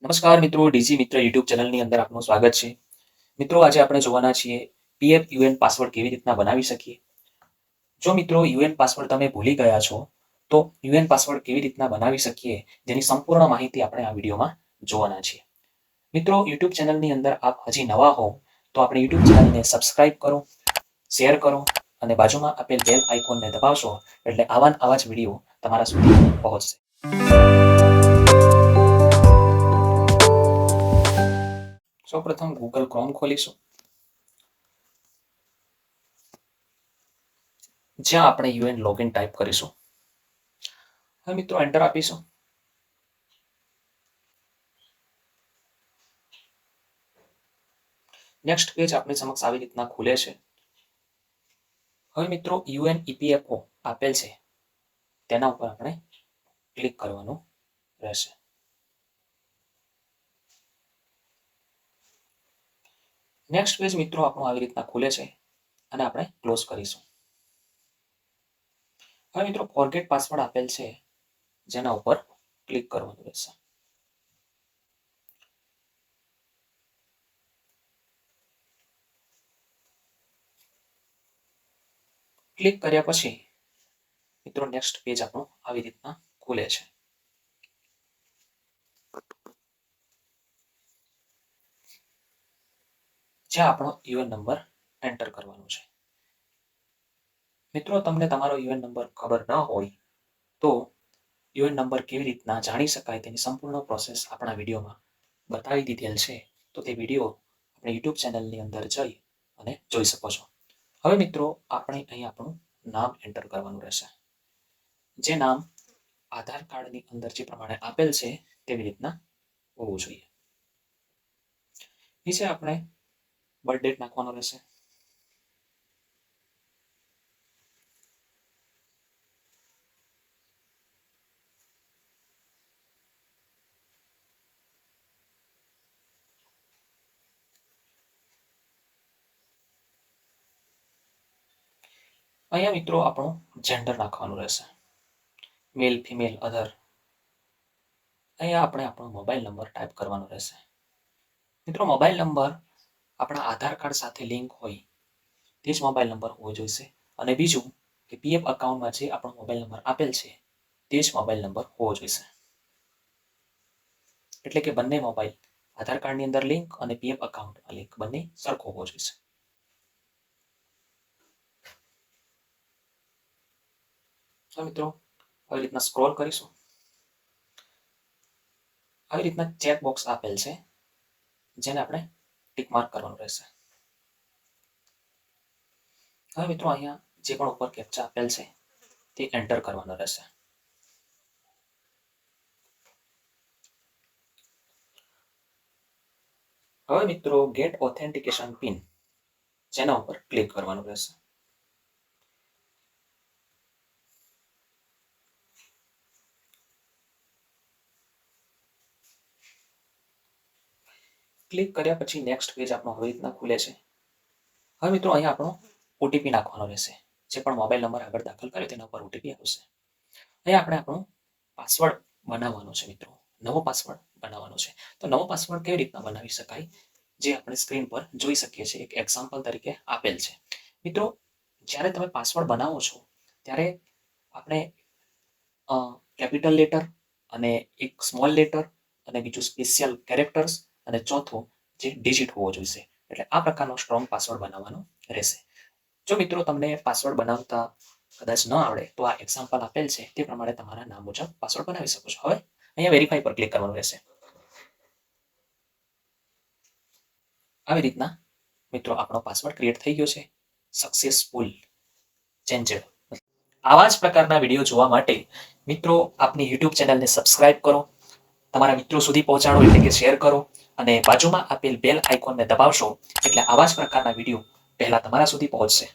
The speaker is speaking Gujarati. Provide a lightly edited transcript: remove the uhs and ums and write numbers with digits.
નમસ્કાર મિત્રો, ડીજી મિત્ર યુટ્યુબ ચેનલની અંદર આપનું સ્વાગત છે. મિત્રો, આજે આપણે જોવાના છીએ પીએફ યુએન પાસવર્ડ કેવી રીતના બનાવી શકીએ. જો મિત્રો યુએન પાસવર્ડ તમે ભૂલી ગયા છો તો યુએન પાસવર્ડ કેવી રીતના બનાવી શકીએ જેની સંપૂર્ણ માહિતી આપણે આ વિડીયોમાં જોવાના છીએ. મિત્રો, યુટ્યુબ ચેનલની અંદર આપ હજી નવા હો તો આપણે યુટ્યુબ ચેનલને સબસ્ક્રાઇબ કરો, શેર કરો અને બાજુમાં આપેલ બેલ આઇકોનને દબાવશો એટલે આવા જ વિડીયો તમારા સુધી પહોંચશે. સૌપ્રથમ ગૂગલ ક્રોમ ખોલીશું, જ્યાં આપણે યુએન લોગિન ટાઈપ કરીશું. હવે મિત્રો એન્ટર આપીશું. નેક્સ્ટ પેજ આપણી સમક્ષ આવી રીતના ખુલે છે. હવે મિત્રો યુએન ઈપીએફઓ આપેલ છે તેના ઉપર આપણે ક્લિક કરવાનું રહેશે. નેક્સ્ટ પેજ મિત્રો આપણું આવી રીતના ખુલે છે અને આપણે ક્લોઝ કરીશું. હવે મિત્રો ફોરગેટ પાસવર્ડ આપેલ છે જેના ઉપર ક્લિક કરવાનું રહેશે. ક્લિક કર્યા પછી મિત્રો નેક્સ્ટ પેજ આપણું આવી રીતના ખુલે છે. જ્યાં આપણો યુએન નંબર એન્ટર કરવાનો છે. મિત્રો, તમને તમારો યુએન નંબર ખબર ન હોય તો યુએન નંબર કેવી રીતના જાણી શકાય તેની સંપૂર્ણ પ્રોસેસ આપણા વિડીયોમાં બતાવી દીધેલ છે. તો તે વિડીયો આપણે યુટ્યુબ ચેનલની અંદર જઈ અને જોઈ શકો છો. હવે મિત્રો આપણે અહીં આપણું નામ એન્ટર કરવાનું રહેશે. જે નામ આધાર કાર્ડની અંદર જે પ્રમાણે આપેલ છે તેવી રીતના હોવું જોઈએ. નીચે આપણે બર્થ ડેટ નાખવાનો રહેશે. અહીંયા મિત્રો આપણું જેન્ડર નાખવાનું રહેશે, મેલ, ફિમેલ, અધર. અહીંયા આપણે આપણો મોબાઈલ નંબર ટાઈપ કરવાનો રહેશે. મિત્રો, મોબાઈલ નંબર આપણા આધાર કાર્ડ સાથે લિંક હોય તે જ મોબાઈલ નંબર હોવો જોઈશે. અને બીજું કે પીએફ અકાઉન્ટમાં જે આપણો મોબાઈલ નંબર આપેલ છે તે જ મોબાઈલ નંબર હોવો જોઈશે. એટલે કે બંને મોબાઈલ આધાર કાર્ડની અંદર લિંક અને પીએફ અકાઉન્ટમાં લિંક બંને સરખો હોવો જોઈશે. તો મિત્રો આવી રીતના સ્ક્રોલ કરીશું. આવી રીતના ચેક બોક્સ આપેલ છે જેને આપણે ટિક માર્ક કરવાનું રહેશે. હવે મિત્રો અહીંયા જે પણ ઉપર કેપ્ચા આપેલ છે તે એન્ટર કરવાનો રહેશે. હવે મિત્રો ગેટ ઓથેન્ટિકેશન પિન જેના ઉપર ક્લિક કરવાનું રહેશે. ક્લિક કર્યા પછી નેક્સ્ટ પેજ આપણો આવી રીતના ખુલે છે. હવે મિત્રો અહીંયા આપણો ઓટીપી નાખવાનો રહેશે. જે પણ મોબાઈલ નંબર આગળ દાખલ કર્યો તેના ઉપર ઓટીપી આવશે. અહીંયા આપણે આપણો પાસવર્ડ બનાવવાનો છે. મિત્રો, નવો પાસવર્ડ બનાવવાનો છે. તો નવો પાસવર્ડ કેવી રીતના બનાવી શકાય જે આપણે સ્ક્રીન પર જોઈ શકીએ છીએ. એક એક્ઝામ્પલ તરીકે આપેલ છે. મિત્રો, જ્યારે તમે પાસવર્ડ બનાવો છો ત્યારે આપણે કેપિટલ લેટર અને એક સ્મોલ લેટર અને બીજું સ્પેશિયલ કેરેક્ટર્સ અને ચોથો જે ડિજિટ હોવો જોઈશે. એટલે આ પ્રકારનો સ્ટ્રોંગ પાસવર્ડ બનાવવાનો રહેશે. જો મિત્રો તમને પાસવર્ડ બનાવતા કદાચ ન આવડે તો આ એક્ઝામ્પલ આપેલ છે તે પ્રમાણે તમારા નામ મુજબ પાસવર્ડ બનાવી શકો છો. હવે અહીંયા વેરીફાઈ પર ક્લિક કરવાનું રહેશે. આવી રીતના મિત્રો આપણો પાસવર્ડ ક્રિએટ થઈ ગયો છે. Successful changer. આવા જ પ્રકારના વિડીયો જોવા માટે મિત્રો આપની યુટ્યુબ ચેનલને સબસ્ક્રાઇબ કરો, તમારા મિત્રો સુધી પહોંચાડો એટલે કે શેર કરો અને બાજુમાં આપેલ બેલ આઇકોનને દબાવશો એટલે આવા જ પ્રકારના વિડીયો પહેલા તમારા સુધી પહોંચશે.